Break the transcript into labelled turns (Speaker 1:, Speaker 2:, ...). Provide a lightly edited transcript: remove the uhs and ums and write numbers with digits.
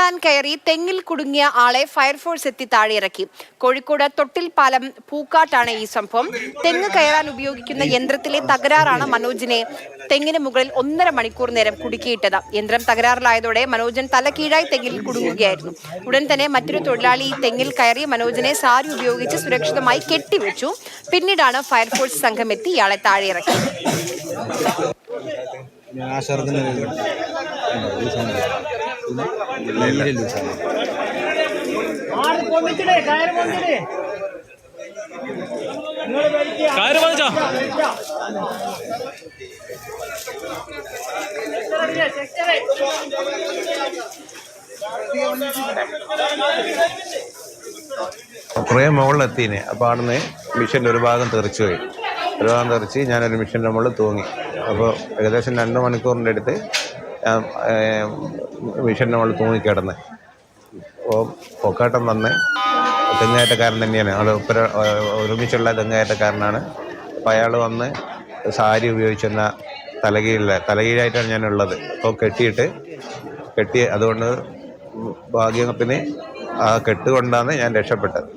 Speaker 1: Van കയറി തെങ്ങിൽ കുടുങ്ങിയ ആളെ ഫയർഫോഴ്സ് എത്തി താഴെയിറക്കി. കോഴിക്കോട് തൊട്ടിൽ പാലം പൂക്കാട്ടാണ് ഈ സംഭവം. തെങ്ങ് കയറാൻ ഉപയോഗിക്കുന്ന യന്ത്രത്തിലെ തകരാറാണ് മനോജിനെ തെങ്ങിന് മുകളിൽ 1.5 മണിക്കൂർ നേരം കുടുക്കിയിട്ടത്. യന്ത്രം തകരാറിലായതോടെ മനോജൻ തലകീഴായി തെങ്ങിൽ കുടുങ്ങുകയായിരുന്നു. ഉടൻ തന്നെ മറ്റൊരു തൊഴിലാളി തെങ്ങിൽ കയറി മനോജിനെ സാരി ഉപയോഗിച്ച് സുരക്ഷിതമായി കെട്ടിവെച്ചു. പിന്നീടാണ് ഫയർഫോഴ്സ് സംഘം എത്തി ഇയാളെ താഴെയിറക്കി.
Speaker 2: കുറേ മുകളിലെത്തീനെ. അപ്പോൾ അവിടുന്ന് മിഷൻ്റെ ഒരു ഭാഗം തെറിച്ച് ഞാനൊരു മിഷൻ്റെ മുകളിൽ തൂങ്ങി. അപ്പോൾ ഏകദേശം 2 മണിക്കൂറിൻ്റെ അടുത്ത് ഞാൻ മിഷൻ്റെ മുകളിൽ തൂങ്ങിക്കിടന്ന്. അപ്പോൾ പൊക്കാട്ടം വന്ന് തെങ്ങേറ്റക്കാരൻ തന്നെയാണ്, ആൾ ഒരുമിച്ചുള്ള തെങ്ങേറ്റക്കാരനാണ്. അപ്പോൾ അയാൾ വന്ന് സാരി ഉപയോഗിച്ചെന്ന തലകീഴായിട്ടാണ് ഞാനുള്ളത്. അപ്പോൾ കെട്ടി അതുകൊണ്ട് ഭാഗ്യത്തിന് ആ കെട്ടുകൊണ്ടാണ് ഞാൻ രക്ഷപ്പെട്ടത്.